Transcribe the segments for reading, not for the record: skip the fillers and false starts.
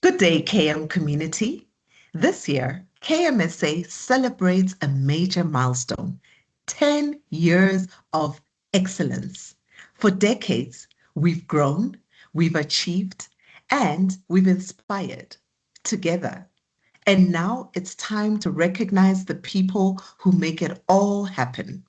Good day, KM community. This year, KMSA celebrates a major milestone, 10 years of excellence. For decades, we've grown, we've achieved, and we've inspired together. And now it's time to recognize the people who make it all happen.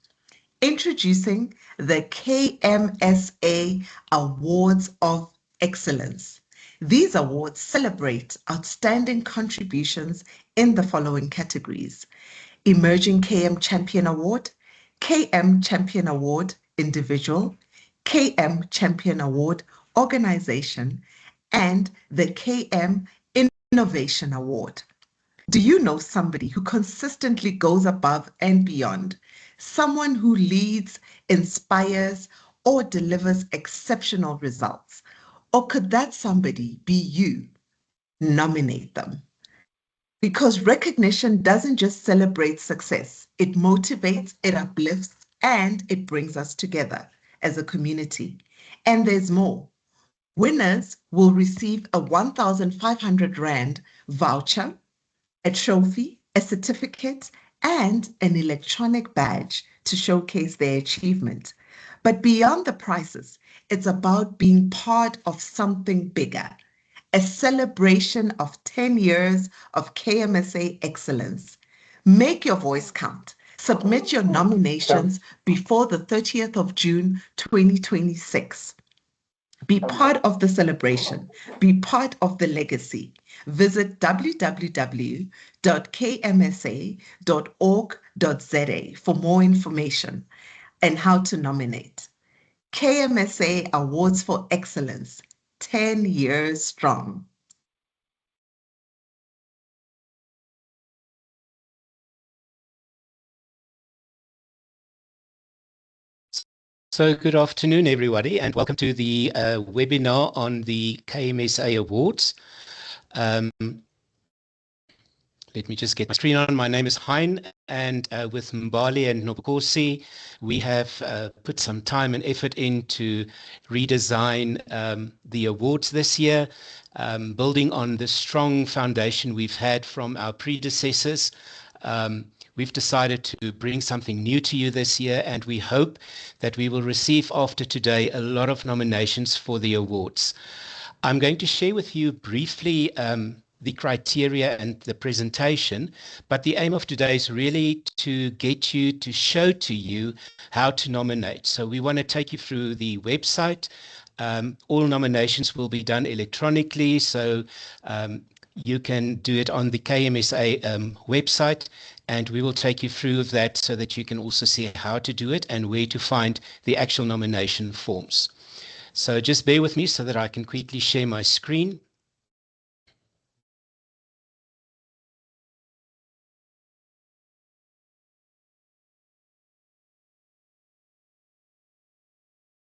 Introducing the KMSA Awards of Excellence. These awards celebrate outstanding contributions in the following categories: Emerging KM Champion Award, KM Champion Award Individual, KM Champion Award Organization, and the KM Innovation Award. Do you know somebody who consistently goes above and beyond? Someone who leads, inspires, or delivers exceptional results? Or could that somebody be you? Nominate them. Because recognition doesn't just celebrate success, it motivates, it uplifts, and it brings us together as a community. And there's more. Winners will receive a 1,500 Rand voucher, a trophy, a certificate, and an electronic badge to showcase their achievement. But beyond the prizes, it's about being part of something bigger, a celebration of 10 years of KMSA excellence. Make your voice count. Submit your nominations before the 30th of June, 2026. Be part of the celebration. Be part of the legacy. Visit www.kmsa.org.za for more information and how to nominate. KMSA Awards for Excellence, 10 years strong. So good afternoon, everybody, and welcome to the webinar on the KMSA Awards. Let me just get my screen on. My name is Hein, and with Mbali and Nobukosi, we have put some time and effort into redesign the awards this year, building on the strong foundation we've had from our predecessors. We've decided to bring something new to you this year, and we hope that we will receive after today a lot of nominations for the awards. I'm going to share with you briefly the criteria and the presentation, but the aim of today is really to get you to show to you how to nominate. So we want to take you through the website. All nominations will be done electronically, so you can do it on the KMSA website, and we will take you through that so that you can also see how to do it and where to find the actual nomination forms. So just bear with me so that I can quickly share my screen.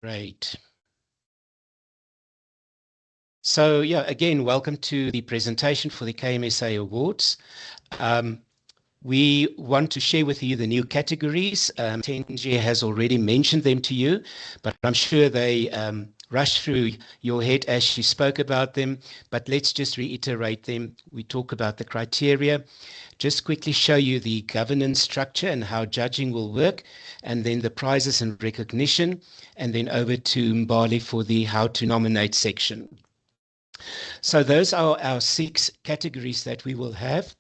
Great. So yeah, again, welcome to the presentation for the KMSA Awards. We want to share with you the new categories. Tenji has already mentioned them to you, but I'm sure they rushed through your head as she spoke about them. But let's just reiterate them. We talk about the criteria, just quickly show you the governance structure and how judging will work, and then the prizes and recognition, and then over to Mbali for the how to nominate section. So those are our 6 categories that we will have.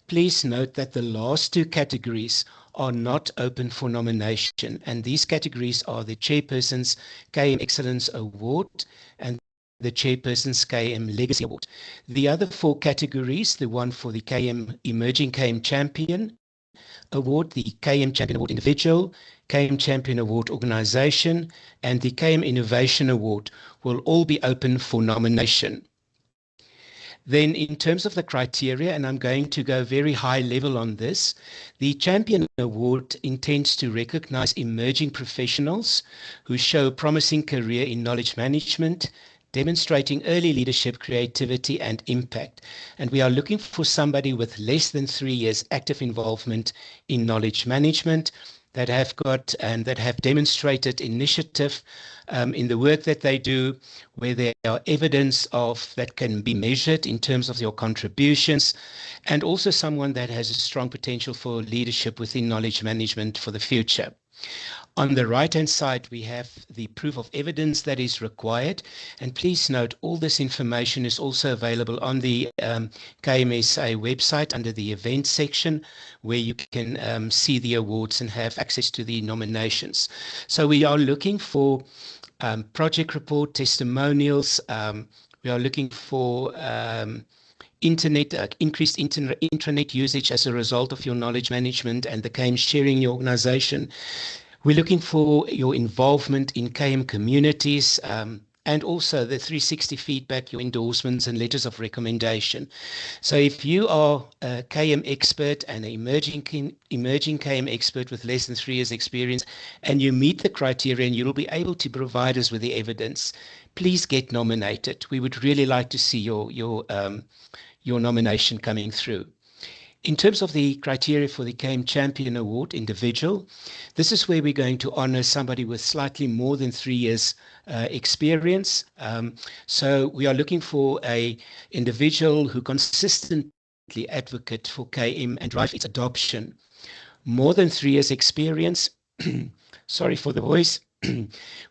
Please note that the last 2 categories are not open for nomination, and these categories are the Chairperson's KM Excellence Award and the Chairperson's KM Legacy Award. The other 4 categories, the one for the KM Emerging KM Champion Award, the KM Champion Award Individual, KM Champion Award Organization, and the KM Innovation Award, will all be open for nomination. Then in terms of the criteria, and I'm going to go very high level on this, the Champion Award intends to recognize emerging professionals who show promising career in knowledge management, demonstrating early leadership, creativity, and impact. And we are looking for somebody with less than 3 years active involvement in knowledge management. that have demonstrated initiative in the work that they do, where there are evidence of that can be measured in terms of your contributions, and also someone that has a strong potential for leadership within knowledge management for the future. On the right-hand side, we have the proof of evidence that is required. And please note, all this information is also available on the KMSA website under the events section, where you can see the awards and have access to the nominations. So we are looking for project report testimonials. We are looking for increased intranet usage as a result of your knowledge management and the KM sharing in your organization. We're looking for your involvement in KM communities, and also the 360 feedback, your endorsements and letters of recommendation. So if you are a KM expert and an emerging KM expert with less than 3 years experience, and you meet the criteria and you'll be able to provide us with the evidence, please get nominated. We would really like to see your nomination coming through. In terms of the criteria for the KM Champion Award individual, this is where we're going to honor somebody with slightly more than 3 years experience. So we are looking for an individual who consistently advocate for KM and drive its adoption. More than 3 years experience, sorry for the voice.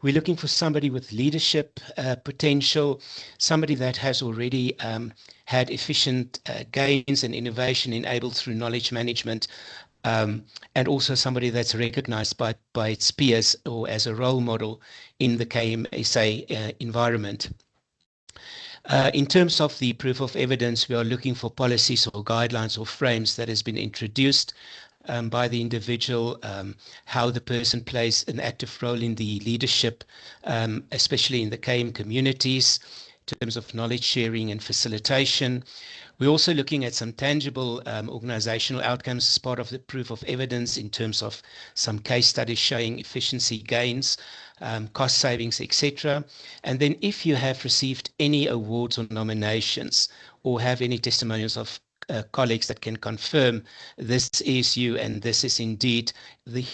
We're looking for somebody with leadership potential, somebody that has already had efficient gains and innovation enabled through knowledge management, and also somebody that's recognized by its peers or as a role model in the KMSA environment. In terms of the proof of evidence, we are looking for policies or guidelines or frames that has been introduced by the individual, how the person plays an active role in the leadership, especially in the KM communities, in terms of knowledge sharing and facilitation. We're also looking at some tangible organizational outcomes as part of the proof of evidence in terms of some case studies showing efficiency gains, cost savings, etc. And then if you have received any awards or nominations or have any testimonials of colleagues that can confirm this is you and this is indeed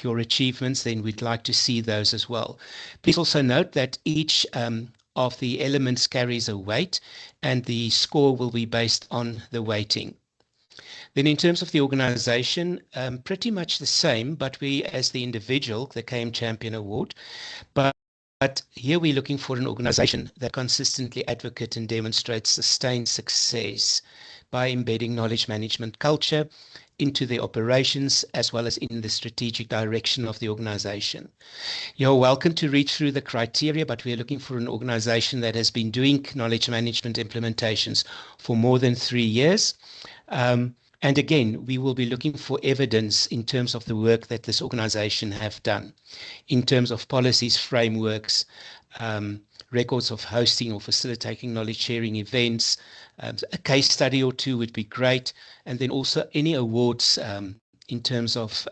your achievements, then we'd like to see those as well. Please also note that each of the elements carries a weight, and the score will be based on the weighting. Then in terms of the organization, pretty much the same, but we as the individual, the KM Champion Award, but here we're looking for an organization that consistently advocates and demonstrates sustained success by embedding knowledge management culture into the operations as well as in the strategic direction of the organization. You're welcome to read through the criteria, but we're looking for an organization that has been doing knowledge management implementations for more than 3 years. And again, we will be looking for evidence in terms of the work that this organization have done, in terms of policies, frameworks, records of hosting or facilitating knowledge sharing events. A case study or two would be great. And then also any awards in terms of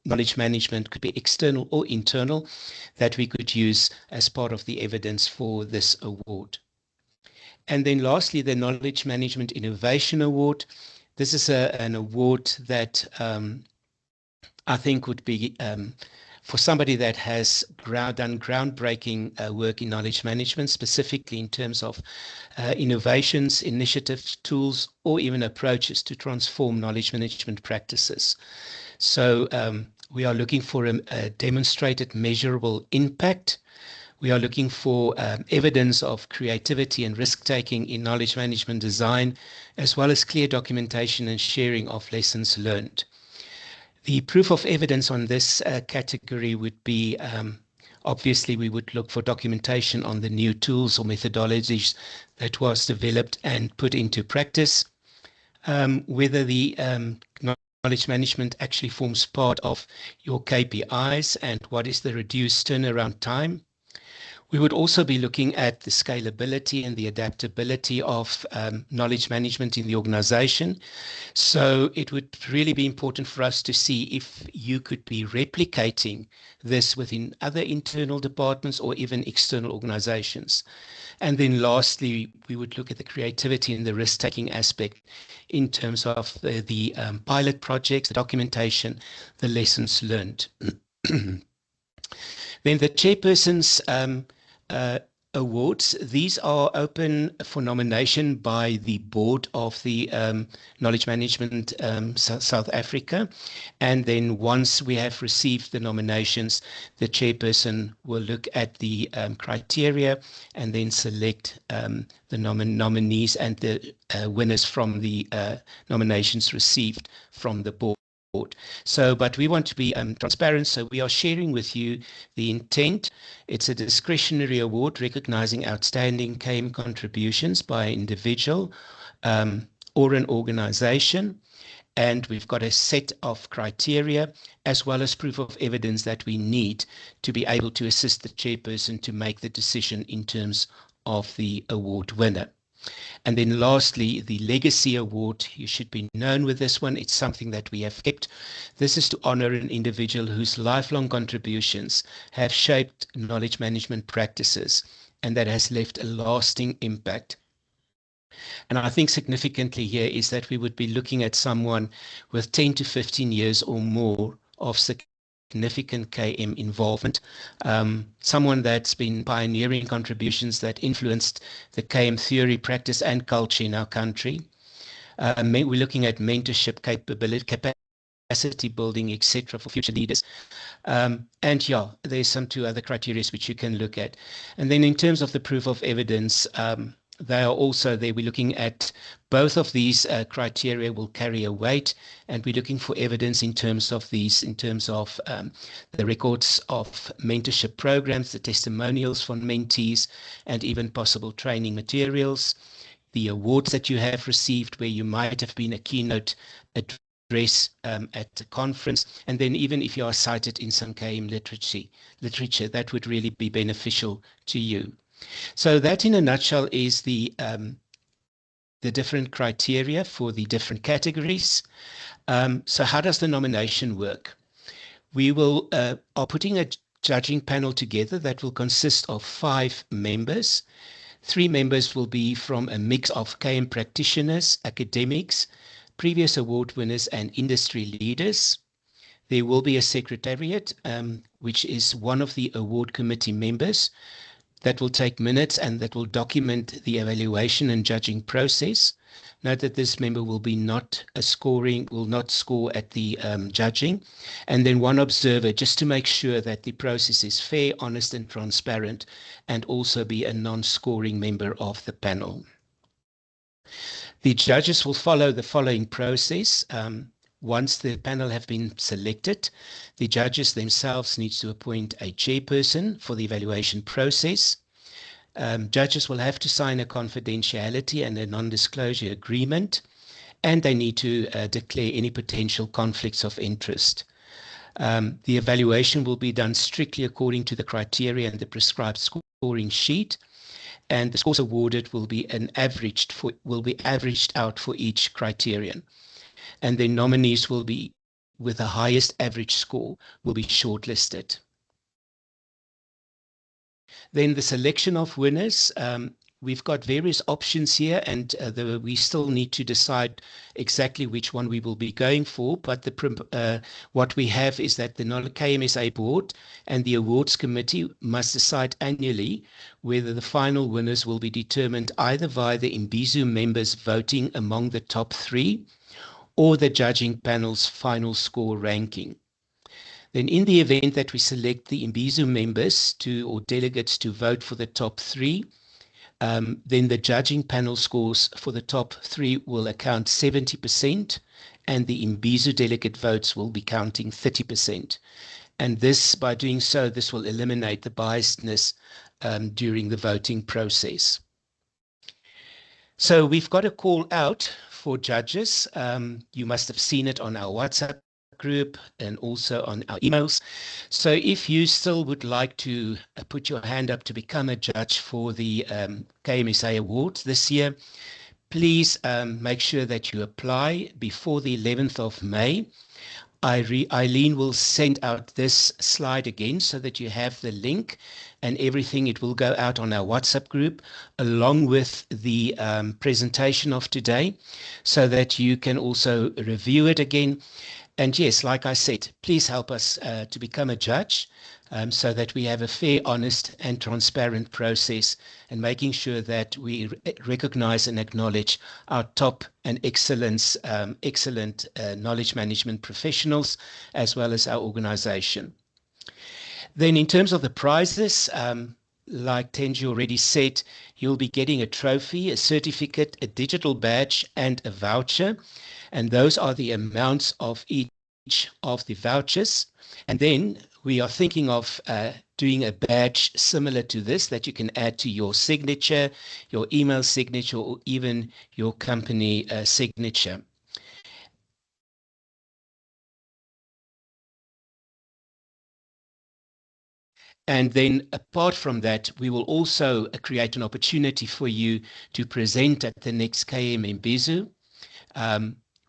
knowledge management, could be external or internal, that we could use as part of the evidence for this award. And then lastly, the Knowledge Management Innovation Award. This is an award that I think would be for somebody that has done groundbreaking work in knowledge management, specifically in terms of innovations, initiatives, tools, or even approaches to transform knowledge management practices. So we are looking for a demonstrated measurable impact. We are looking for evidence of creativity and risk-taking in knowledge management design, as well as clear documentation and sharing of lessons learned. The proof of evidence on this category would be, obviously, we would look for documentation on the new tools or methodologies that was developed and put into practice, whether the knowledge management actually forms part of your KPIs and what is the reduced turnaround time, We would also be looking at the scalability and the adaptability of knowledge management in the organization. So it would really be important for us to see if you could be replicating this within other internal departments or even external organizations. And then lastly, we would look at the creativity and the risk-taking aspect in terms of the pilot projects, the documentation, the lessons learned. Then the chairperson's awards, these are open for nomination by the board of the Knowledge Management South Africa. And then once we have received the nominations, the chairperson will look at the criteria and then select the nominees and the winners from the nominations received from the board. So, but we want to be transparent, so we are sharing with you the intent. It's a discretionary award recognizing outstanding KM contributions by an individual or an organization. And we've got a set of criteria as well as proof of evidence that we need to be able to assist the chairperson to make the decision in terms of the award winner. And then lastly, the Legacy Award. You should be known with this one. It's something that we have kept. This is to honor an individual whose lifelong contributions have shaped knowledge management practices and that has left a lasting impact. And I think significantly here is that we would be looking at someone with 10 to 15 years or more of significant KM involvement, someone that's been pioneering contributions that influenced the KM theory, practice, and culture in our country. We're looking at mentorship capability, capacity building, etc., for future leaders. And yeah, there's some two other criteria which you can look at. And then in terms of the proof of evidence, they are also there. We're looking at both of these criteria will carry a weight, and we're looking for evidence in terms of these, in terms of the records of mentorship programs, the testimonials from mentees, and even possible training materials, the awards that you have received where you might have been a keynote address at a conference, and then even if you are cited in some KM literature, that would really be beneficial to you. So that in a nutshell is the different criteria for the different categories. So how does the nomination work? We are putting a judging panel together that will consist of 5 members. 3 members will be from a mix of KM practitioners, academics, previous award winners, and industry leaders. There will be a secretariat, which is one of the award committee members, that will take minutes and that will document the evaluation and judging process. Note that this member will not score at the judging. And then one observer, just to make sure that the process is fair, honest, and transparent, and also be a non-scoring member of the panel. The judges will follow the following process. Once the panel have been selected, the judges themselves need to appoint a chairperson for the evaluation process. Judges will have to sign a confidentiality and a non-disclosure agreement, and they need to declare any potential conflicts of interest. The evaluation will be done strictly according to the criteria and the prescribed scoring sheet, and the scores awarded will be averaged out for each criterion. And then nominees will be, with the highest average score, will be shortlisted. Then the selection of winners, we've got various options here, and we still need to decide exactly which one we will be going for. But what we have is that the KMSA board and the awards committee must decide annually whether the final winners will be determined either via the Imbizo members voting among the top 3 or the judging panel's final score ranking. Then in the event that we select the Imbizo members or delegates to vote for the top 3, then the judging panel scores for the top 3 will account 70%, and the Imbizo delegate votes will be counting 30%. And this, by doing so, this will eliminate the biasness during the voting process. So we've got a call out for judges. You must have seen it on our WhatsApp group and also on our emails. So if you still would like to put your hand up to become a judge for the KMSA Awards this year, please make sure that you apply before the 11th of May. Eileen will send out this slide again so that you have the link and everything. It will go out on our WhatsApp group along with the presentation of today so that you can also review it again. And yes, like I said, please help us to become a judge so that we have a fair, honest and transparent process and making sure that we recognize and acknowledge our top and excellent knowledge management professionals, as well as our organization. Then in terms of the prizes, like Tenji already said, you'll be getting a trophy, a certificate, a digital badge, and a voucher. And those are the amounts of each of the vouchers. And then we are thinking of doing a badge similar to this that you can add to your signature, your email signature, or even your company signature. And then apart from that, we will also create an opportunity for you to present at the next KM Mbizo.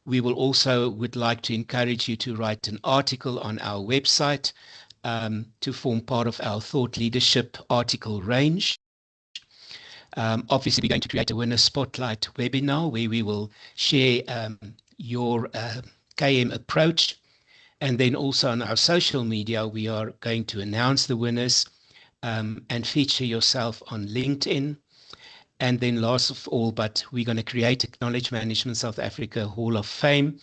We will also would like to encourage you to write an article on our website to form part of our thought leadership article range. Obviously, we're going to create a winner spotlight webinar where we will share your KM approach. And then also on our social media, we are going to announce the winners and feature yourself on LinkedIn. And then last of all, but we're going to create a Knowledge Management South Africa Hall of Fame,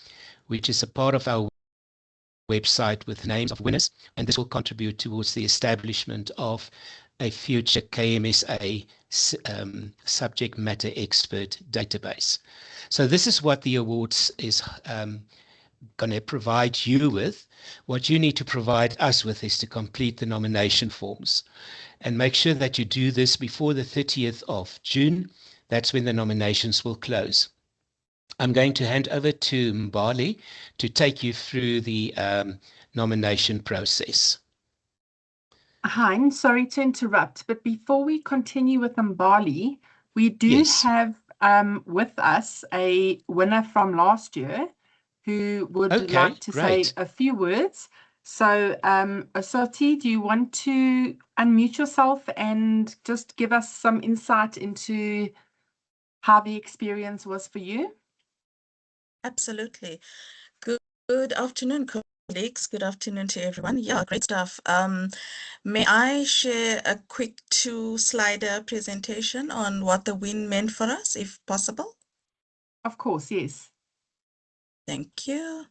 which is a part of our website with names of winners. And this will contribute towards the establishment of a future KMSA subject matter expert database. So this is what the awards is going to provide you with. What you need to provide us with is to complete the nomination forms and make sure that you do this before the 30th of June. That's when the nominations will close. I'm going to hand over to Mbali to take you through the nomination process. Hein, sorry to interrupt, but before we continue with Mbali, we do have with us a winner from last year who would like to say a few words. So, Asoti, do you want to unmute yourself and just give us some insight into how the experience was for you? Absolutely. Good afternoon, colleagues. Good afternoon to everyone. Yeah, great stuff. May I share a quick 2-slider presentation on what the win meant for us, if possible? Of course, yes. Thank you.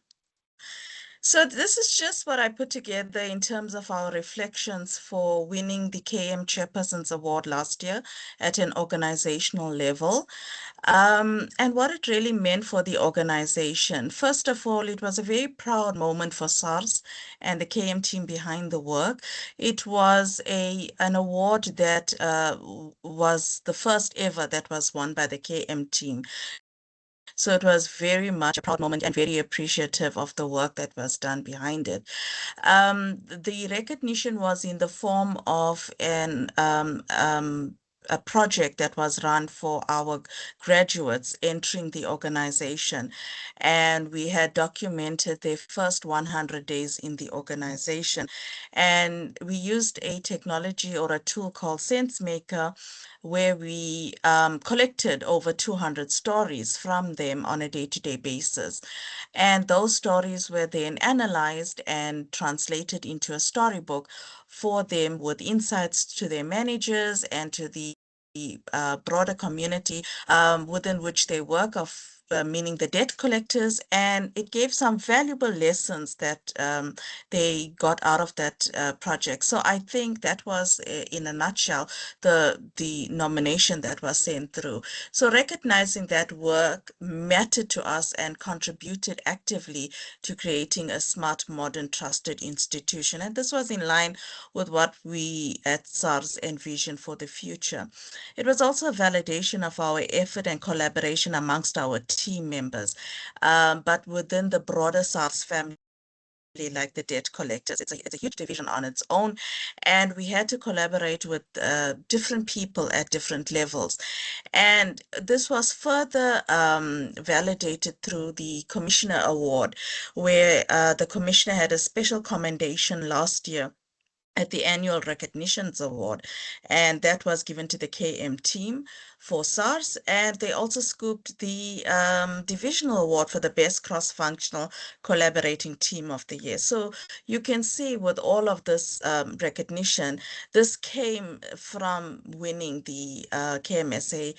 So this is just what I put together in terms of our reflections for winning the KM Chairperson's Award last year at an organizational level. And what it really meant for the organization. First of all, it was a very proud moment for SARS and the KM team behind the work. It was an award that was the first ever that was won by the KM team. So it was very much a proud moment and very appreciative of the work that was done behind it. The recognition was in the form of a project that was run for our graduates entering the organization. And we had documented their first 100 days in the organization. And we used a technology or a tool called SenseMaker, where we collected over 200 stories from them on a day-to-day basis. And those stories were then analyzed and translated into a storybook for them with insights to their managers and to the broader community within which they work, meaning the debt collectors, and it gave some valuable lessons that they got out of that project. So I think that was, in a nutshell, the nomination that was sent through. So recognizing that work mattered to us and contributed actively to creating a smart, modern, trusted institution. And this was in line with what we at SARS envision for the future. It was also a validation of our effort and collaboration amongst our team members, but within the broader SARS family like the debt collectors. It's a huge division on its own, and we had to collaborate with different people at different levels. And this was further validated through the Commissioner Award, where the Commissioner had a special commendation last year at the annual recognitions award, and that was given to the KM team for SARS, and they also scooped the divisional award for the best cross-functional collaborating team of the year. So you can see with all of this recognition, this came from winning the KMSA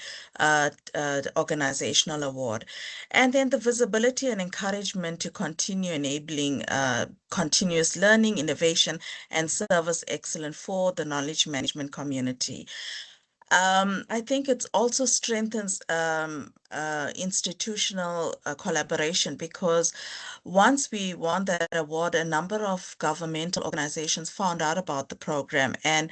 organizational award. And then the visibility and encouragement to continue enabling continuous learning, innovation, and service excellence for the knowledge management community. I think it also strengthens institutional collaboration, because once we won that award, a number of governmental organizations found out about the program and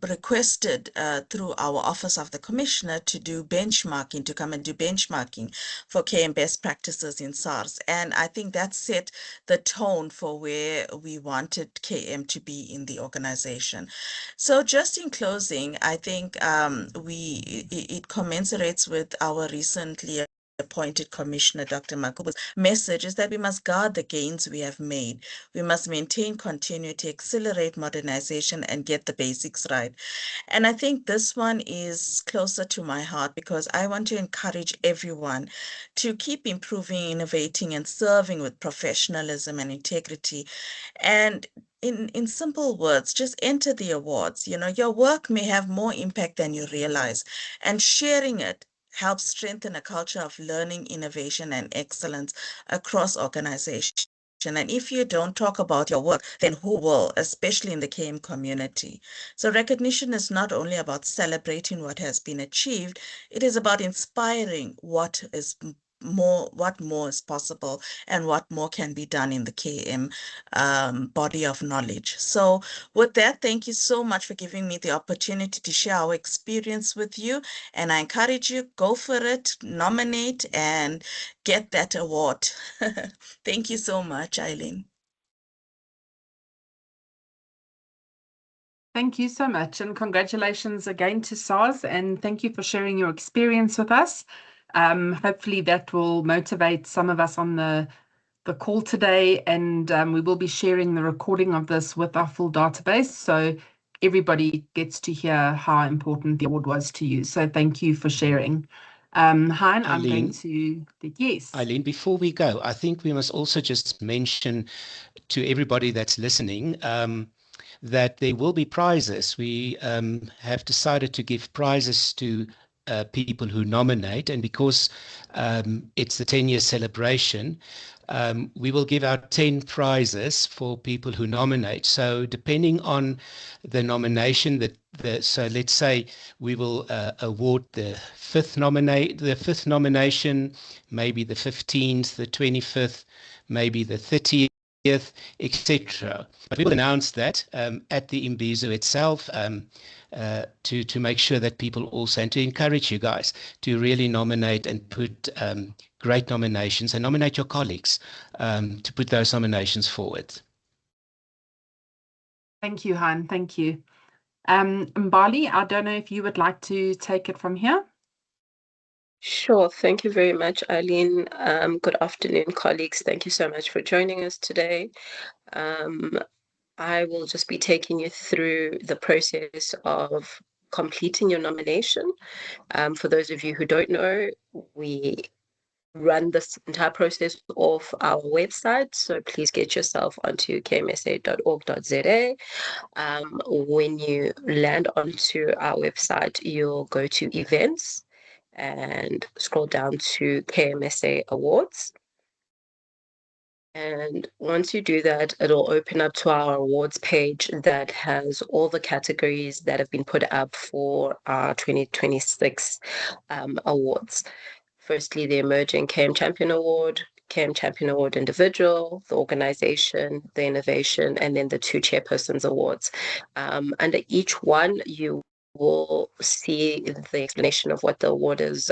requested through our Office of the Commissioner to do benchmarking, to come and do benchmarking for KM best practices in SARS. And I think that set the tone for where we wanted KM to be in the organization. So just in closing, I think it commensurates with our recently appointed Commissioner, Dr. Makubu's message is that we must guard the gains we have made. We must maintain continuity, accelerate modernization, and get the basics right. And I think this one is closer to my heart, because I want to encourage everyone to keep improving, innovating, and serving with professionalism and integrity. And in simple words, just enter the awards. You know, your work may have more impact than you realize, and sharing it helps strengthen a culture of learning, innovation, and excellence across organizations. And if you don't talk about your work, then who will, especially in the KM community? So recognition is not only about celebrating what has been achieved, it is about inspiring what more is possible and what more can be done in the KM body of knowledge. So with that, thank you so much for giving me the opportunity to share our experience with you. And I encourage you, go for it, nominate, and get that award. Thank you so much, Eileen. Thank you so much, and congratulations again to SARS, and thank you for sharing your experience with us. Hopefully that will motivate some of us on the call today, and we will be sharing the recording of this with our full database, so everybody gets to hear how important the award was to you. So thank you for sharing. Hein, I'm going to, yes. Eileen, before we go, I think we must also just mention to everybody that's listening that there will be prizes. We have decided to give prizes to people who nominate, and because it's the 10-year celebration, we will give out 10 prizes for people who nominate. So depending on the nomination, so let's say we will award the fifth nomination, maybe the 15th, the 25th, maybe the 30th, etc. But we will announce that at the Imbizo itself to make sure that people also, and to encourage you guys to really nominate and put great nominations, and nominate your colleagues to put those nominations forward. Thank you, Han. Thank you. Mbali, I don't know if you would like to take it from here. Sure. Thank you very much, Eileen. Good afternoon, colleagues. Thank you so much for joining us today. I will just be taking you through the process of completing your nomination. For those of you who don't know, we run this entire process off our website, so please get yourself onto kmsa.org.za. When you land onto our website, you'll go to events and scroll down to KMSA Awards. And once you do that, it'll open up to our awards page that has all the categories that have been put up for our 2026 awards. Firstly, the Emerging KM Champion Award, KM Champion Award Individual, the organization, the innovation, and then the 2 chairpersons awards. Under each one, you will see the explanation of what the award is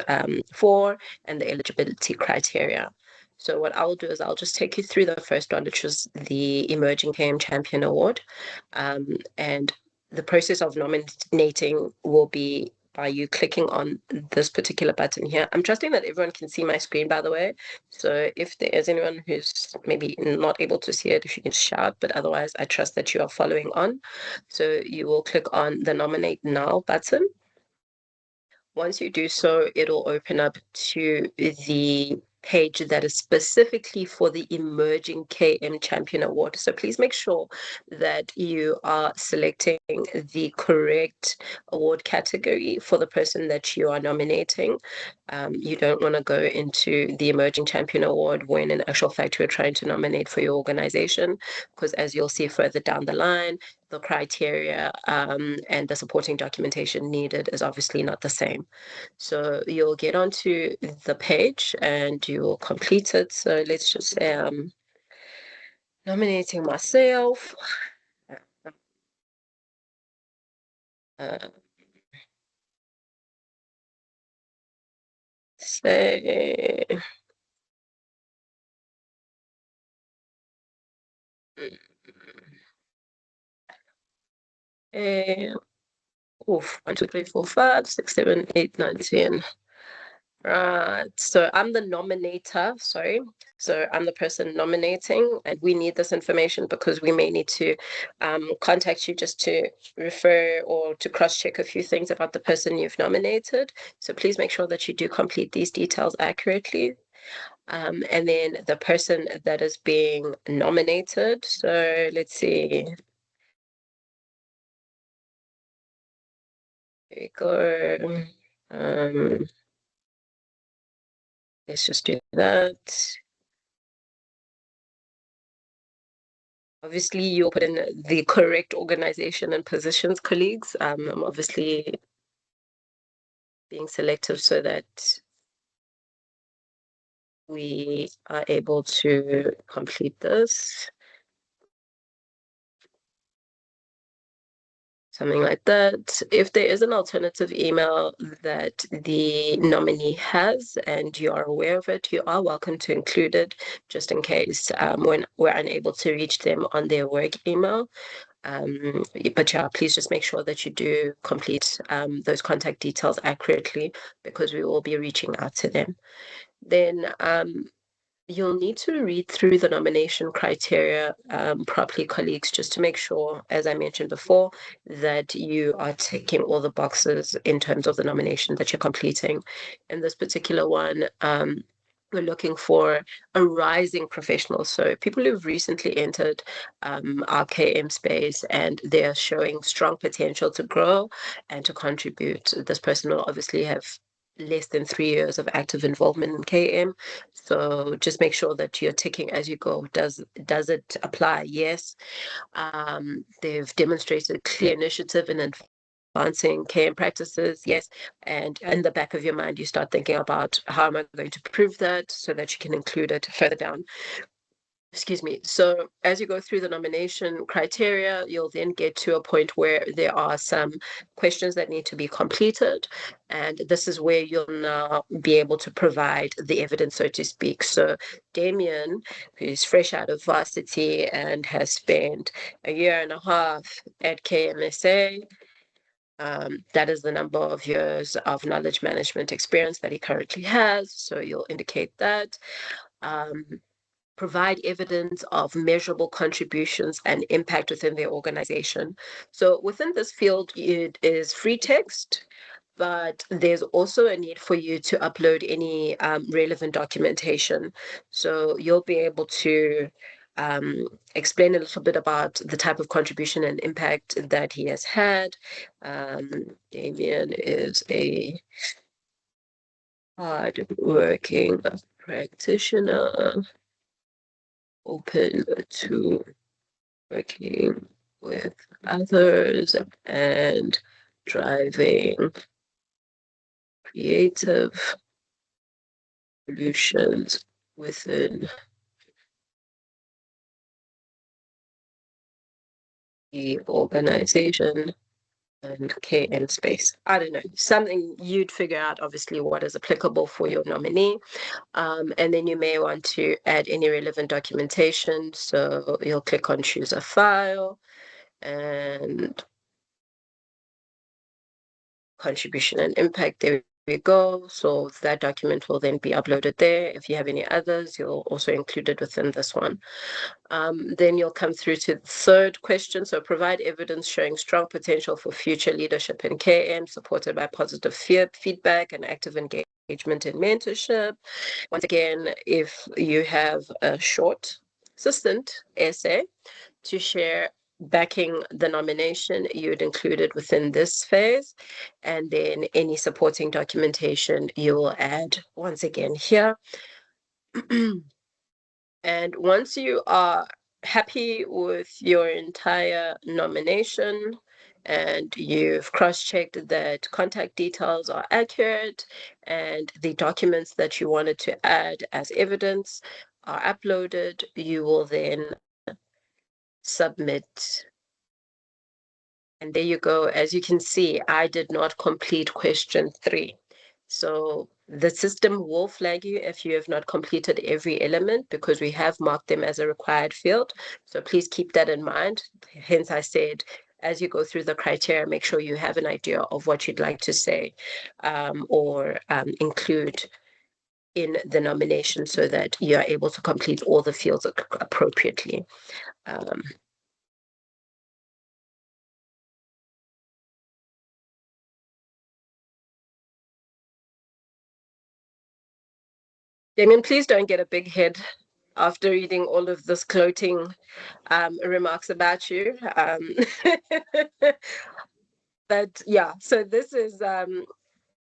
for and the eligibility criteria. So what I will do is I'll just take you through the first one, which was the Emerging KM Champion Award. And the process of nominating will be by you clicking on this particular button here. I'm trusting that everyone can see my screen, by the way. So if there is anyone who's maybe not able to see it, if you can shout, but otherwise I trust that you are following on. So you will click on the Nominate Now button. Once you do so, it'll open up to the page that is specifically for the Emerging KM Champion Award. So please make sure that you are selecting the correct award category for the person that you are nominating. You don't want to go into the Emerging Champion Award when in actual fact you're trying to nominate for your organization, because as you'll see further down the line, the criteria and the supporting documentation needed is obviously not the same. So you'll get onto the page and you'll complete it. So let's just say I'm nominating myself. Say oof, 1, 2, 3, 4, 5, 6, 7, 8, 9, 10. Right. So I'm the nominator, sorry. So I'm the person nominating, and we need this information because we may need to contact you just to refer or to cross-check a few things about the person you've nominated. So please make sure that you do complete these details accurately. And then the person that is being nominated. So let's see. Here we go. Let's just do that. Obviously, you'll put in the correct organization and positions, colleagues. I'm obviously being selective so that we are able to complete this. Something like that. If there is an alternative email that the nominee has and you are aware of it, you are welcome to include it just in case when we're unable to reach them on their work email. But yeah, please just make sure that you do complete those contact details accurately because we will be reaching out to them. Then you'll need to read through the nomination criteria properly, colleagues, just to make sure, as I mentioned before, that you are ticking all the boxes in terms of the nomination that you're completing. In this particular one, we're looking for a rising professional. So people who've recently entered our KM space and they're showing strong potential to grow and to contribute. This person will obviously have less than 3 years of active involvement in KM. So just make sure that you're ticking as you go. Does it apply? Yes. They've demonstrated clear initiative in advancing KM practices. Yes. And in the back of your mind, you start thinking about how am I going to prove that so that you can include it further down. Excuse me. So as you go through the nomination criteria, you'll then get to a point where there are some questions that need to be completed. And this is where you'll now be able to provide the evidence, so to speak. So Damien, who's fresh out of varsity and has spent 1.5 years at KMSA, that is the number of years of knowledge management experience that he currently has. So you'll indicate that. Provide evidence of measurable contributions and impact within their organization. So within this field, it is free text, but there's also a need for you to upload any relevant documentation. So you'll be able to explain a little bit about the type of contribution and impact that he has had. Damien is a hard-working practitioner, open to working with others and driving creative solutions within the organization. KM space. I don't know, something you'd figure out, obviously, what is applicable for your nominee. And then you may want to add any relevant documentation. So you'll click on choose a file and contribution and impact. There we go. So that document will then be uploaded there. If you have any others, you'll also include it within this one. Then you'll come through to the third question. So provide evidence showing strong potential for future leadership in KM, supported by positive feedback and active engagement and mentorship. Once again, if you have a short, succinct essay to share backing the nomination, you would include it within this phase. And then any supporting documentation you will add once again here. And once you are happy with your entire nomination and you've cross-checked that contact details are accurate and the documents that you wanted to add as evidence are uploaded, you will then submit. And there you go. As you can see, I did not complete question 3. So the system will flag you if you have not completed every element, because we have marked them as a required field. So please keep that in mind. Hence, I said, as you go through the criteria, make sure you have an idea of what you'd like to say or include in the nomination so that you are able to complete all the fields appropriately. Damien, please don't get a big head after reading all of this gloating remarks about you. But yeah, so this is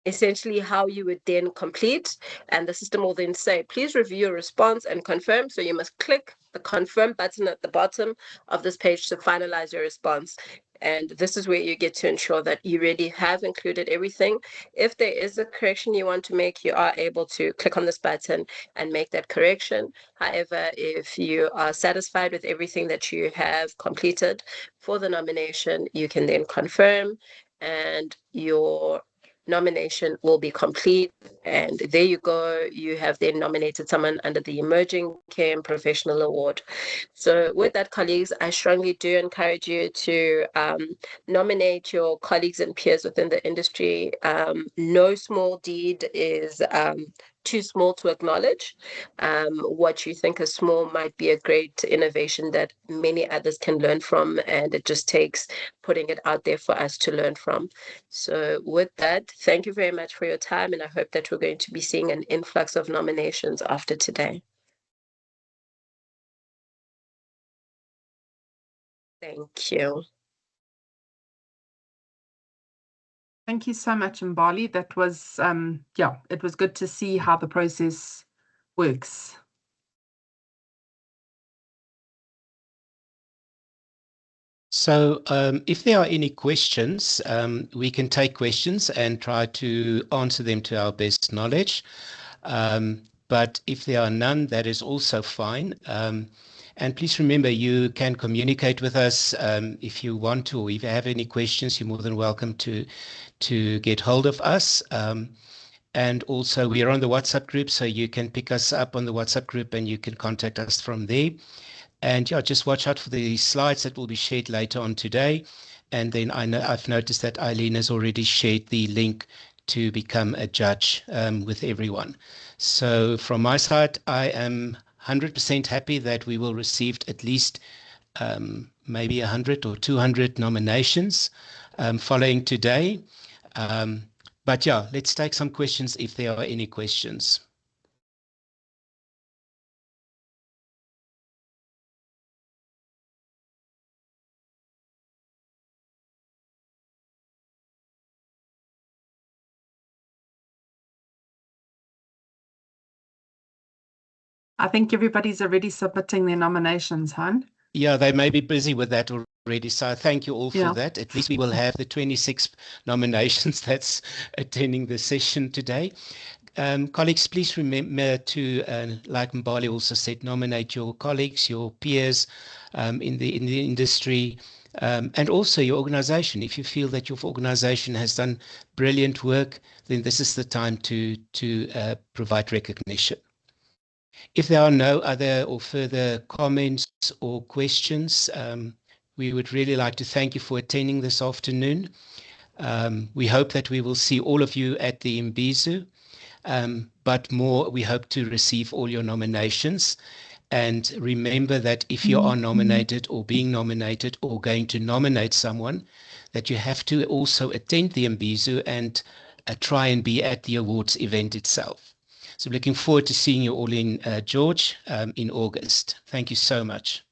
essentially how you would then complete, and the system will then say, please review your response and confirm. So you must click the confirm button at the bottom of this page to finalize your response. And this is where you get to ensure that you really have included everything. If there is a correction you want to make, you are able to click on this button and make that correction. However, if you are satisfied with everything that you have completed for the nomination, you can then confirm, and your nomination will be complete. And there you go. You have then nominated someone under the Emerging KM Professional Award. So with that, colleagues, I strongly do encourage you to nominate your colleagues and peers within the industry. No small deed is too small to acknowledge. What you think is small might be a great innovation that many others can learn from, and it just takes putting it out there for us to learn from. So with that, thank you very much for your time, and I hope that we're going to be seeing an influx of nominations after today. Thank you. Thank you so much, Mbali. That was, yeah, it was good to see how the process works. So if there are any questions, we can take questions and try to answer them to our best knowledge. But if there are none, that is also fine. And please remember, you can communicate with us if you want to, or if you have any questions, you're more than welcome to get hold of us. And also we are on the WhatsApp group, so you can pick us up on the WhatsApp group and you can contact us from there. And yeah, just watch out for the slides that will be shared later on today. And then I've noticed that Eileen has already shared the link to become a judge with everyone. So from my side, I am 100% happy that we will receive at least maybe 100 or 200 nominations following today. But yeah, let's take some questions if there are any questions. I think everybody's already submitting their nominations, Han. Yeah, they may be busy with that already. So thank you all for that. At least we will have the 26 nominations that's attending the session today. Colleagues, please remember to, like Mbali also said, nominate your colleagues, your peers in the industry, and also your organization. If you feel that your organization has done brilliant work, then this is the time to provide recognition. If there are no other or further comments or questions, we would really like to thank you for attending this afternoon. We hope that we will see all of you at the Imbizo, but more, we hope to receive all your nominations. And remember that if you are nominated or being nominated or going to nominate someone, that you have to also attend the Imbizo and try and be at the awards event itself. So looking forward to seeing you all in George in August. Thank you so much.